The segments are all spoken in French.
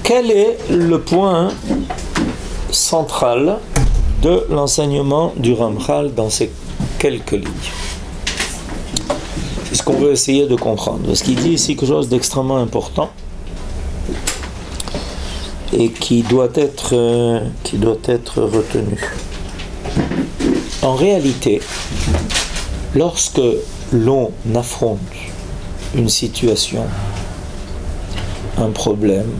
quel est le point central de l'enseignement du Ramchal dans ces quelques lignes? C'est ce qu'on veut essayer de comprendre. Parce qu'il dit ici quelque chose d'extrêmement important et qui doit être retenu. En réalité, lorsque l'on affronte une situation, un problème,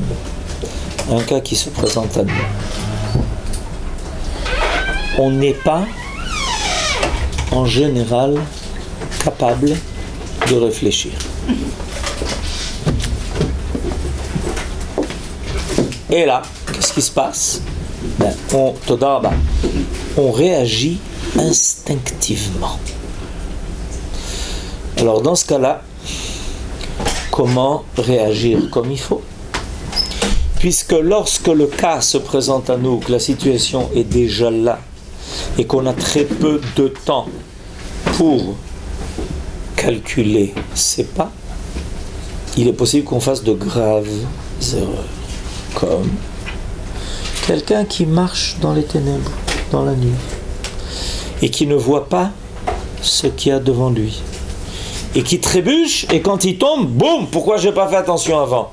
un cas qui se présente à nous, on n'est pas en général capable de réfléchir. Et là, qu'est-ce qui se passe? On réagit instinctivement. Alors dans ce cas-là, comment réagir comme il faut? Puisque lorsque le cas se présente à nous, que la situation est déjà là, et qu'on a très peu de temps pour calculer ses pas, il est possible qu'on fasse de graves erreurs. Comme quelqu'un qui marche dans les ténèbres, dans la nuit, et qui ne voit pas ce qu'il y a devant lui, et qui trébuche, et quand il tombe, boum, pourquoi je n'ai pas fait attention avant?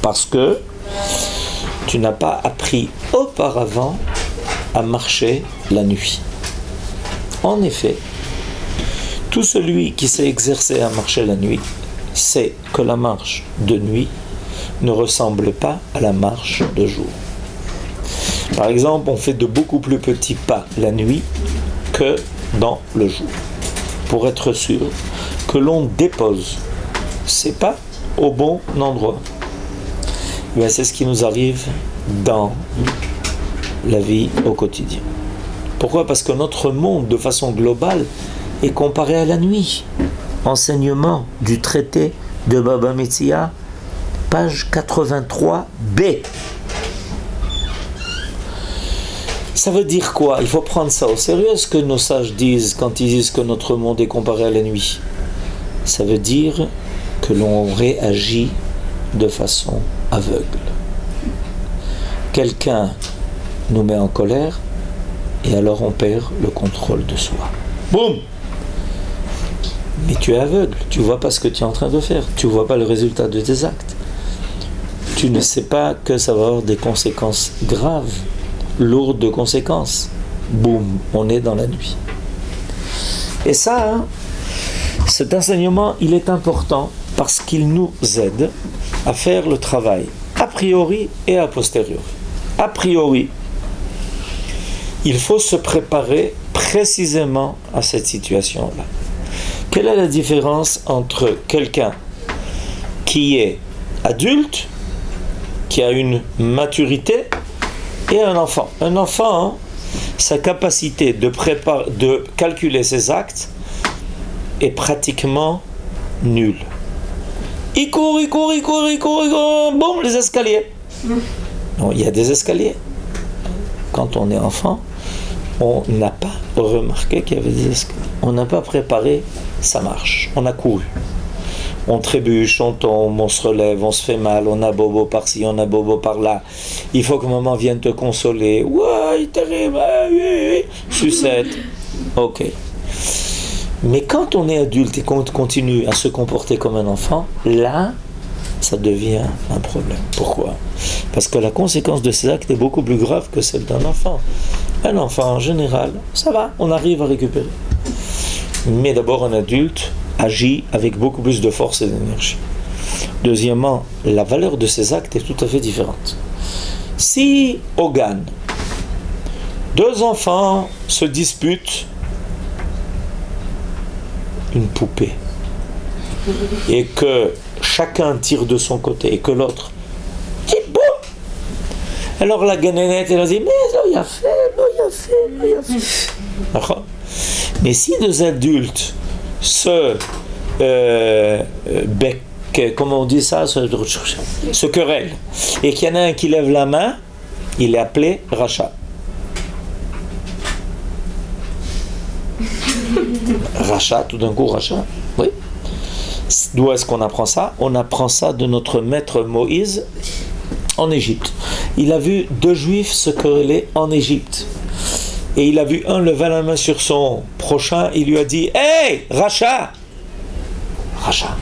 Parce que tu n'as pas appris auparavant à marcher la nuit. En effet, tout celui qui s'est exercé à marcher la nuit sait que la marche de nuit ne ressemble pas à la marche de jour. Par exemple, on fait de beaucoup plus petits pas la nuit que dans le jour, pour être sûr que l'on dépose ses pas au bon endroit. Mais c'est ce qui nous arrive dans la vie au quotidien. Pourquoi? Parce que notre monde, de façon globale, est comparé à la nuit. Enseignement du traité de Baba Metzia, page 83b. Ça veut dire quoi? Il faut prendre ça au sérieux, ce que nos sages disent quand ils disent que notre monde est comparé à la nuit. Ça veut dire que l'on réagit de façon aveugle. Quelqu'un nous met en colère et alors on perd le contrôle de soi. Boum! Mais tu es aveugle, tu ne vois pas ce que tu es en train de faire, tu ne vois pas le résultat de tes actes. Tu ne sais pas que ça va avoir des conséquences graves, lourdes de conséquences. Boum, on est dans la nuit. Et ça, cet enseignement, il est important parce qu'il nous aide à faire le travail a priori et a posteriori. A priori, il faut se préparer précisément à cette situation-là. Quelle est la différence entre quelqu'un qui est adulte, qui a une maturité, et un enfant? Un enfant, sa capacité de calculer ses actes est pratiquement nulle. Il court, boum, les escaliers. Non, il y a des escaliers. Quand on est enfant, on n'a pas remarqué qu'il y avait des escaliers. On n'a pas préparé sa marche. On a couru. On trébuche, on tombe, on se relève, on se fait mal, on a bobo par-ci, on a bobo par-là. Il faut que maman vienne te consoler. Ouais, terrible, oui, sucette. Ok. Mais quand on est adulte et qu'on continue à se comporter comme un enfant, là, ça devient un problème. Pourquoi? Parce que la conséquence de ces actes est beaucoup plus grave que celle d'un enfant. Un enfant, en général, ça va, on arrive à récupérer. Mais d'abord, un adulte agit avec beaucoup plus de force et d'énergie. Deuxièmement, la valeur de ces actes est tout à fait différente. Si, au GAN, deux enfants se disputent une poupée, et que chacun tire de son côté, et que l'autre dit boum, alors la ganénette, elle a dit, mais il a fait. Mais si deux adultes se comment on dit ça, se querellent, et qu'il y en a un qui lève la main, il est appelé rachat. Rachat, tout d'un coup, rachat. Oui. D'où est-ce qu'on apprend ça? On apprend ça de notre maître Moïse en Égypte. Il a vu 2 juifs se quereller en Égypte. Et il a vu un lever la main sur son prochain, il lui a dit « Hey, Racha !» Racha.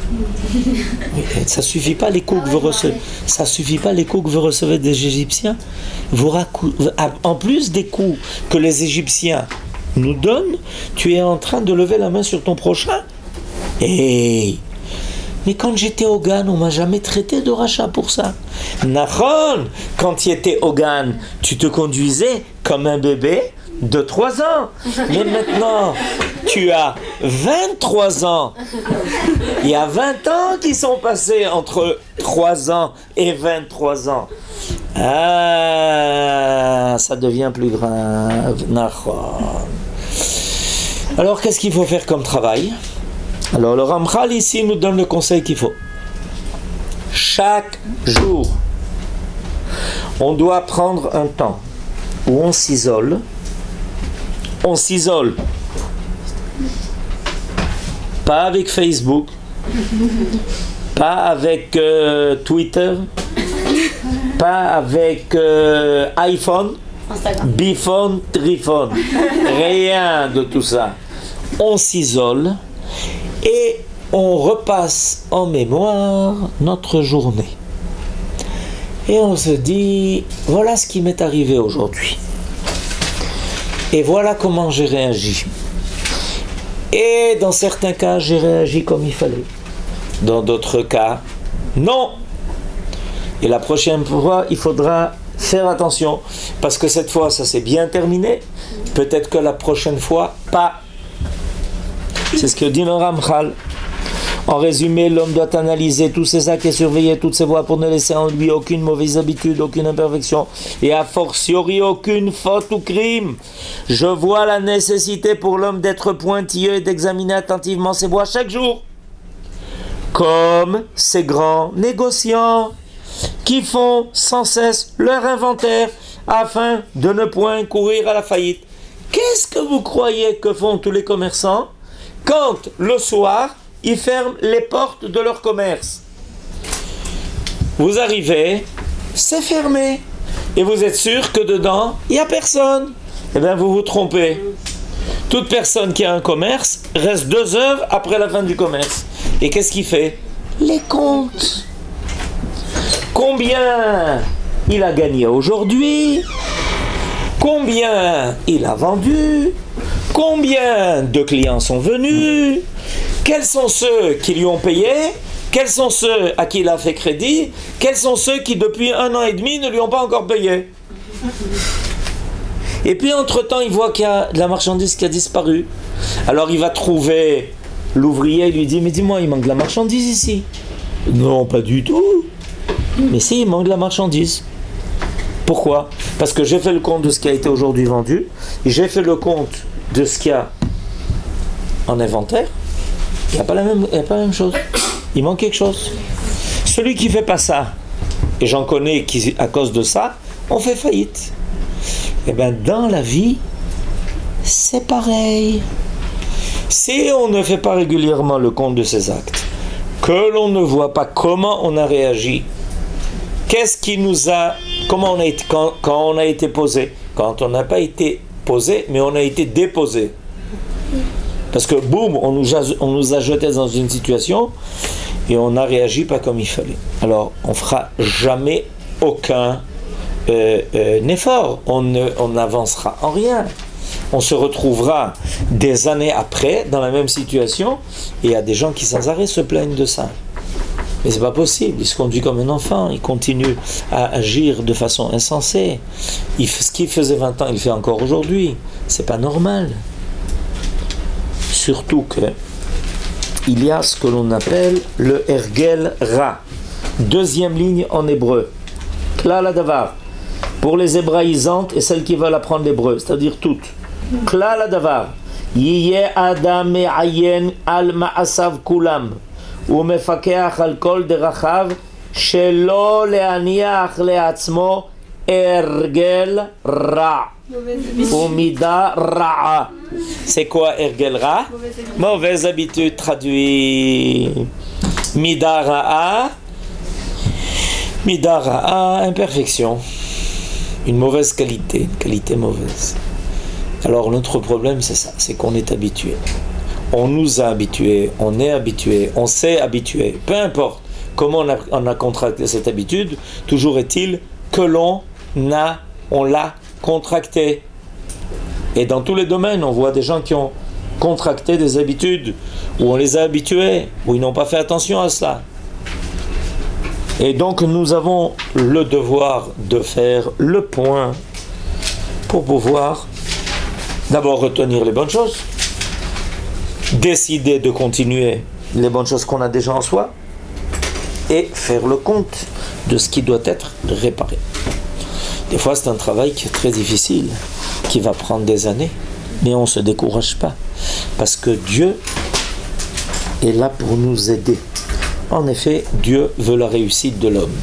Ça suffit pas les coups que vous recevez. Ça suffit pas les coups que vous recevez des Égyptiens. En plus des coups que les Égyptiens nous donnent, tu es en train de lever la main sur ton prochain. Hey. Mais quand j'étais au Gan, on m'a jamais traité de rachat pour ça. Nachon, quand tu étais au Gan, tu te conduisais comme un bébé de 3 ans. Mais maintenant, tu as 23 ans. Il y a 20 ans qui sont passés entre 3 ans et 23 ans. Ah, ça devient plus grave. Alors, qu'est-ce qu'il faut faire comme travail? Alors, le Ramchal ici nous donne le conseil qu'il faut. Chaque jour, on doit prendre un temps où on s'isole. On s'isole. Pas avec Facebook, pas avec Twitter, pas avec iPhone, Biphone, Triphone. Rien de tout ça. On s'isole et on repasse en mémoire notre journée. Et on se dit, voilà ce qui m'est arrivé aujourd'hui. Et voilà comment j'ai réagi. Et dans certains cas, j'ai réagi comme il fallait. Dans d'autres cas, non. Et la prochaine fois, il faudra faire attention. Parce que cette fois, ça s'est bien terminé. Peut-être que la prochaine fois, pas. C'est ce que dit le Ramchal. En résumé, l'homme doit analyser tous ses actes et surveiller toutes ses voies pour ne laisser en lui aucune mauvaise habitude, aucune imperfection et a fortiori aucune faute ou crime. Je vois la nécessité pour l'homme d'être pointilleux et d'examiner attentivement ses voies chaque jour. Comme ces grands négociants qui font sans cesse leur inventaire afin de ne point courir à la faillite. Qu'est-ce que vous croyez que font tous les commerçants quand le soir ils ferment les portes de leur commerce? Vous arrivez, c'est fermé. Et vous êtes sûr que dedans, il n'y a personne. Eh bien, vous vous trompez. Toute personne qui a un commerce reste 2 heures après la fin du commerce. Et qu'est-ce qu'il fait? Les comptes. Combien il a gagné aujourd'hui? Combien il a vendu? Combien de clients sont venus? Quels sont ceux qui lui ont payé? Quels sont ceux à qui il a fait crédit? Quels sont ceux qui depuis 1 an et demi ne lui ont pas encore payé? Et puis entre-temps, il voit qu'il y a de la marchandise qui a disparu. Alors il va trouver l'ouvrier, il lui dit, mais dis-moi, il manque de la marchandise ici. Non, pas du tout. Mais si, il manque de la marchandise. Pourquoi? Parce que j'ai fait le compte de ce qui a été aujourd'hui vendu, j'ai fait le compte de ce qu'il y a en inventaire. Il n'y a pas la même chose. Il manque quelque chose. Celui qui ne fait pas ça, et j'en connais qui, à cause de ça, on fait faillite. Et bien, dans la vie, c'est pareil. Si on ne fait pas régulièrement le compte de ses actes, que l'on ne voit pas comment on a réagi, qu'est-ce qui nous a... Comment on a été, quand on a été posé, quand on n'a pas été posé, mais on a été déposé. Parce que boum, on nous a jetés dans une situation et on n'a réagi pas comme il fallait. Alors, on fera jamais aucun effort. On n'avancera en rien. On se retrouvera des années après dans la même situation et il y a des gens qui sans arrêt se plaignent de ça. Mais c'est pas possible, il se conduit comme un enfant, il continue à agir de façon insensée. Ce qu'il faisait 20 ans, il le fait encore aujourd'hui. C'est pas normal. Surtout que il y a ce que l'on appelle le Ergel Ra. 2e ligne en hébreu. Klal Hadavar. Pour les hébraïsantes et celles qui veulent apprendre l'hébreu, c'est-à-dire toutes. Klal Hadavar. Yiyeh Adam me'ayen al ma'asav kulam. ומפקח על כל דרכיו שלא להניח לעצמו הרגל רע ומידה רעה. C'est quoi הרגל רע? Mauvaise habitude traduit. מידה רעה. Midara, imperfection, une mauvaise qualité, une qualité mauvaise. Alors notre problème c'est ça, c'est qu'on est habitué. On nous a habitués, on est habitué, on s'est habitué, peu importe comment on a contracté cette habitude, toujours est-il que on l'a contracté. Et dans tous les domaines, on voit des gens qui ont contracté des habitudes, où on les a habitués, où ils n'ont pas fait attention à cela. Et donc nous avons le devoir de faire le point pour pouvoir d'abord retenir les bonnes choses, décider de continuer les bonnes choses qu'on a déjà en soi et faire le compte de ce qui doit être réparé. Des fois c'est un travail qui est très difficile, qui va prendre des années, mais on ne se décourage pas parce que Dieu est là pour nous aider. En effet, Dieu veut la réussite de l'homme.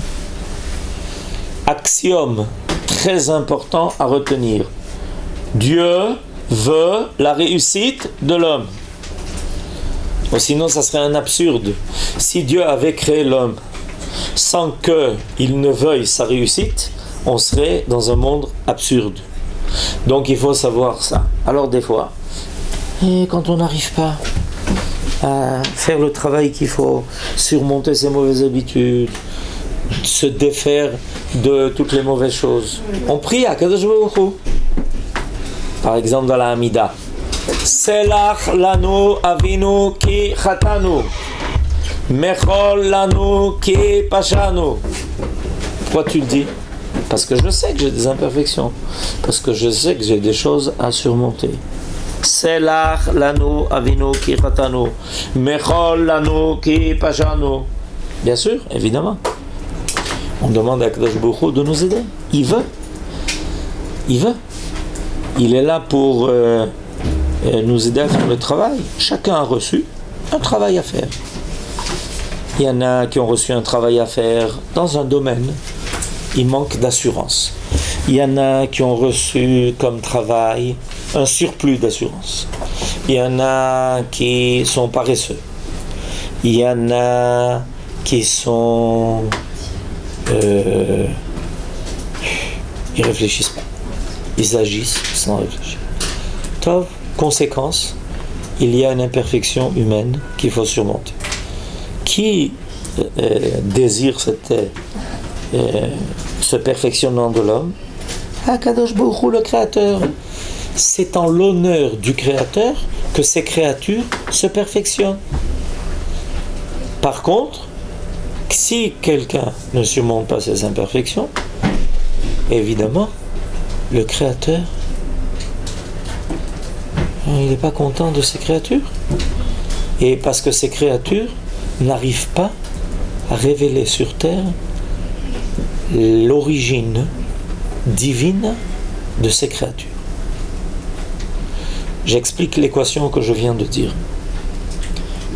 Axiome très important à retenir. Dieu veut la réussite de l'homme. Sinon, ça serait un absurde. Si Dieu avait créé l'homme sans qu'il ne veuille sa réussite, on serait dans un monde absurde. Donc il faut savoir ça. Alors des fois, quand on n'arrive pas à faire le travail qu'il faut, surmonter ses mauvaises habitudes, se défaire de toutes les mauvaises choses, on prie à Kadosh Baruch Hu. Par exemple dans la Hamida, Selach lanu avinu ki chatanu, mechol lanu ki pashanu. Pourquoi tu le dis? Parce que je sais que j'ai des imperfections, parce que je sais que j'ai des choses à surmonter. Selach lanu avinu ki chatanu, mechol lanu ki pashanu. Bien sûr, évidemment. On demande à Kadosh Baruch Hu de nous aider. Il veut. Il veut. Il est là pour nous aider à faire le travail. Chacun a reçu un travail à faire. Il y en a qui ont reçu un travail à faire dans un domaine. Il manque d'assurance. Il y en a qui ont reçu comme travail un surplus d'assurance. Il y en a qui sont paresseux. Il y en a qui sont... ils réfléchissent pas. Ils agissent sans réfléchir. Tov, conséquence, il y a une imperfection humaine qu'il faut surmonter. Qui désire ce perfectionnement de l'homme? Kadosh Baruch Hu, le Créateur. C'est en l'honneur du Créateur que ces créatures se perfectionnent. Par contre, si quelqu'un ne surmonte pas ses imperfections, évidemment, le Créateur, il n'est pas content de ces créatures. Et parce que ces créatures n'arrivent pas à révéler sur terre l'origine divine de ces créatures. J'explique l'équation que je viens de dire.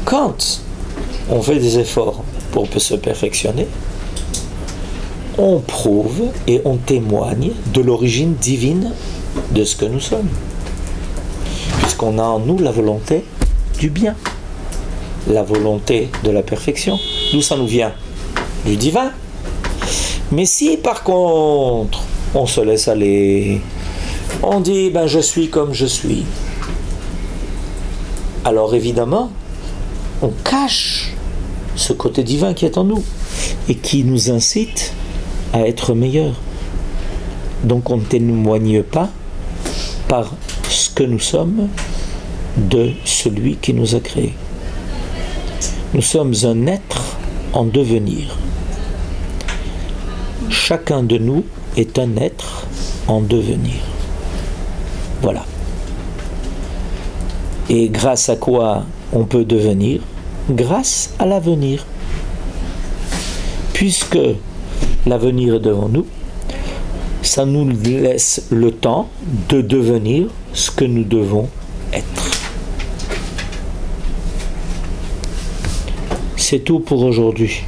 Quand on fait des efforts pour se perfectionner, on prouve et on témoigne de l'origine divine de ce que nous sommes. Puisqu'on a en nous la volonté du bien, la volonté de la perfection. D'où ça nous vient? Du divin. Mais si par contre, on se laisse aller, on dit, je suis comme je suis, alors évidemment, on cache ce côté divin qui est en nous et qui nous incite à être meilleur. Donc on ne témoigne pas par ce que nous sommes de celui qui nous a créés. Nous sommes un être en devenir. Chacun de nous est un être en devenir. Voilà. Et grâce à quoi on peut devenir? Grâce à l'avenir. Puisque l'avenir est devant nous, ça nous laisse le temps de devenir ce que nous devons être. C'est tout pour aujourd'hui.